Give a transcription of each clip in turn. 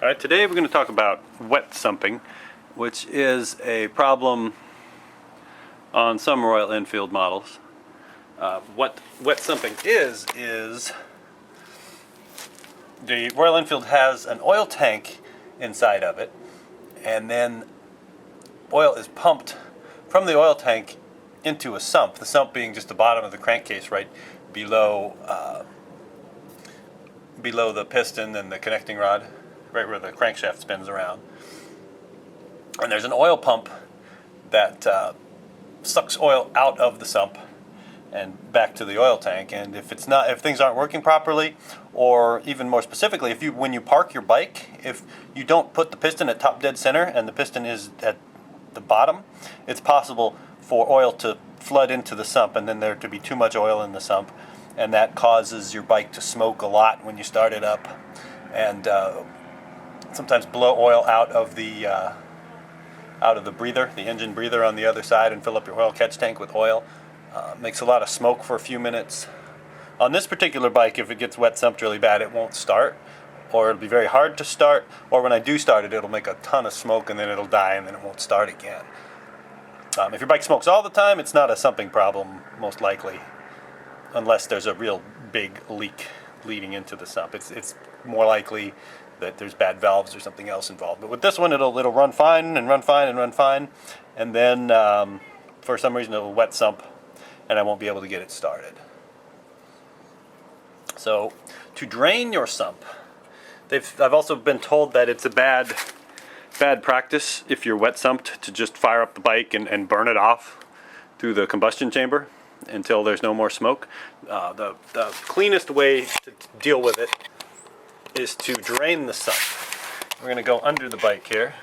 Alright, today we're going to talk about wet sumping, which is a problem on some Royal Enfield models. What wet sumping is the Royal Enfield has an oil tank inside of it, and then oil is pumped from the oil tank into a sump, the sump being just the bottom of the crankcase right below the piston and the connecting rod, right where the crankshaft spins around. And there's an oil pump that sucks oil out of the sump and back to the oil tank. And if things aren't working properly, or even more specifically, when you park your bike, if you don't put the piston at top dead center and the piston is at the bottom, it's possible for oil to flood into the sump and then there to be too much oil in the sump, and that causes your bike to smoke a lot when you start it up, and sometimes blow oil out of the breather, the engine breather on the other side, and fill up your oil catch tank with oil. Makes a lot of smoke for a few minutes. On this particular bike, if it gets wet sumped really bad, it won't start, or it'll be very hard to start, or when I do start it, it'll make a ton of smoke and then it'll die and then it won't start again. If your bike smokes all the time, it's not a sumping problem, most likely, unless there's a real big leak leading into the sump. It's more likely that there's bad valves or something else involved. But with this one, it'll run fine and run fine and run fine, and then for some reason it'll wet sump, and I won't be able to get it started. So to drain your sump, I've also been told that it's a bad practice if you're wet sumped to just fire up the bike and burn it off through the combustion chamber until there's no more smoke. The cleanest way to deal with it is to drain the sump. We're going to go under the bike here.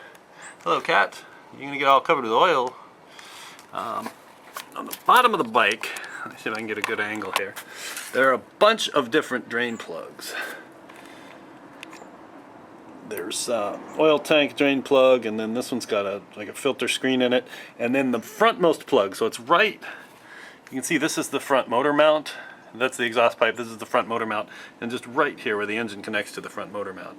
Hello, cat. You're going to get all covered with oil. On the bottom of the bike, let me see if I can get a good angle here, there are a bunch of different drain plugs. There's oil tank drain plug, and then this one's got like a filter screen in it, and then the frontmost plug. So it's right, you can see this is the front motor mount, that's the exhaust pipe, this is the front motor mount, and just right here where the engine connects to the front motor mount,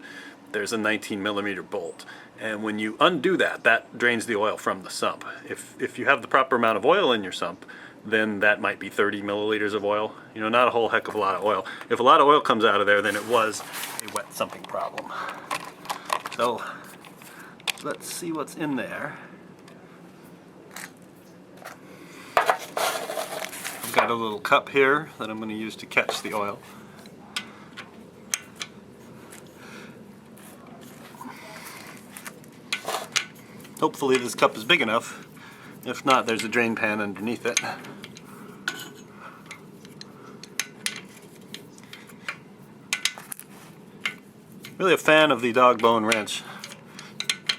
there's a 19mm bolt. And when you undo that, that drains the oil from the sump. If you have the proper amount of oil in your sump, then that might be 30 milliliters of oil. You know, not a whole heck of a lot of oil. If a lot of oil comes out of there, then it was a wet sumping problem. So let's see what's in there. I've got a little cup here that I'm going to use to catch the oil. Hopefully this cup is big enough. If not, there's a drain pan underneath it. Really a fan of the dog bone wrench.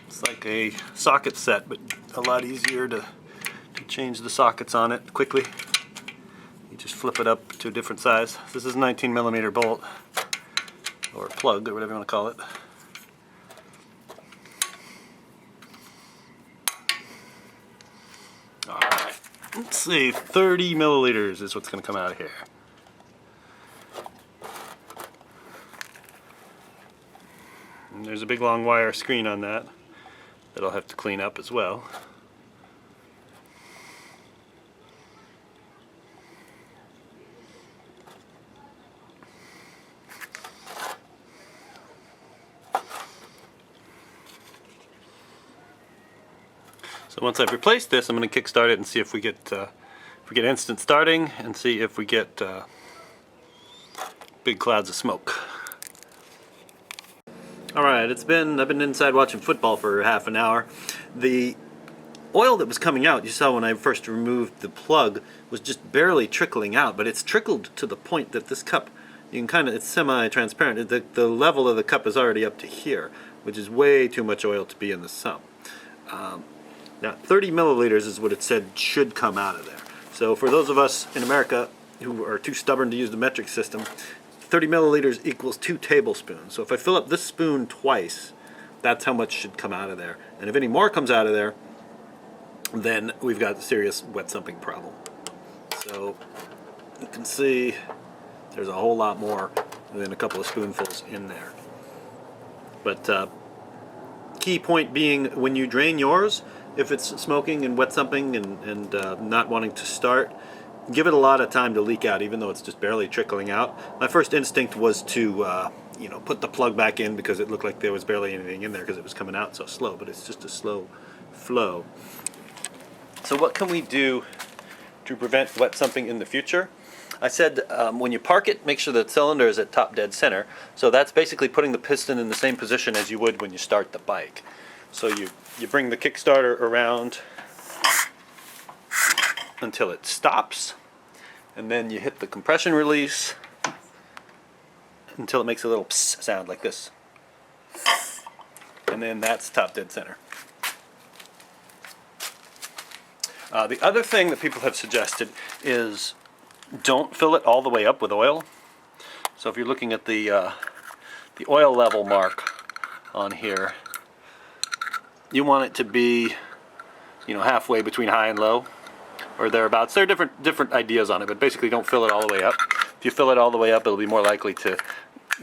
It's like a socket set, but a lot easier to change the sockets on it quickly. You just flip it up to a different size. This is a 19mm bolt, or plug, or whatever you want to call it. Alright, let's see, 30 milliliters is what's going to come out of here. And there's a big long wire screen on that I'll have to clean up as well. So once I've replaced this, I'm going to kickstart it and see if we get instant starting, and see if we get big clouds of smoke. Alright, I've been inside watching football for half an hour. The oil that was coming out, you saw when I first removed the plug, was just barely trickling out, but it's trickled to the point that this cup, you can it's semi-transparent. The level of the cup is already up to here, which is way too much oil to be in the sump. Now 30 milliliters is what it said should come out of there. So for those of us in America who are too stubborn to use the metric system, 30 milliliters equals 2 tablespoons. So if I fill up this spoon twice, that's how much should come out of there. And if any more comes out of there, then we've got a serious wet sumping problem. So you can see there's a whole lot more than a couple of spoonfuls in there. But key point being when you drain yours, if it's smoking and wet sumping and not wanting to start, give it a lot of time to leak out, even though it's just barely trickling out. My first instinct was to put the plug back in because it looked like there was barely anything in there because it was coming out so slow, but it's just a slow flow. So what can we do to prevent wet sumping in the future? I said when you park it, make sure the cylinder is at top dead center. So that's basically putting the piston in the same position as you would when you start the bike. So you bring the Kickstarter around until it stops, and then you hit the compression release until it makes a little pss sound like this. And then that's top dead center. The other thing that people have suggested is don't fill it all the way up with oil. So if you're looking at the oil level mark on here, you want it to be, halfway between high and low, or thereabouts. There are different ideas on it, but basically don't fill it all the way up. If you fill it all the way up, it'll be more likely to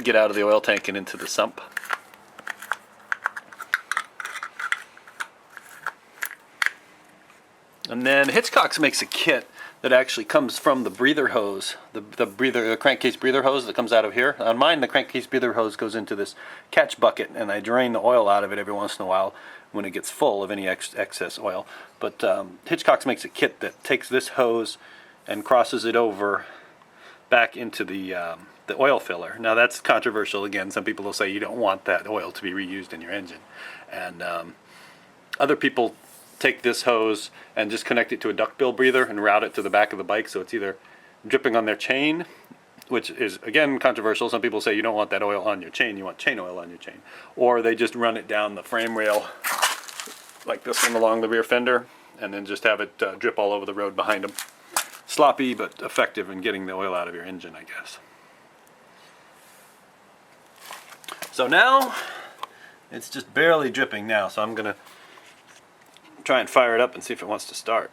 get out of the oil tank and into the sump. And then Hitchcock's makes a kit that actually comes from the breather hose, the crankcase breather hose that comes out of here. On mine, the crankcase breather hose goes into this catch bucket, and I drain the oil out of it every once in a while when it gets full of any excess oil. But Hitchcock's makes a kit that takes this hose and crosses it over back into the oil filler. Now that's controversial. Again, some people will say you don't want that oil to be reused in your engine, and other people take this hose and just connect it to a duckbill breather and route it to the back of the bike, so it's either dripping on their chain, which is again controversial. Some people say you don't want that oil on your chain, you want chain oil on your chain, or they just run it down the frame rail like this one along the rear fender and then just have it drip all over the road behind them. Sloppy but effective in getting the oil out of your engine, I guess. So now it's just barely dripping now, so I'm gonna try and fire it up and see if it wants to start.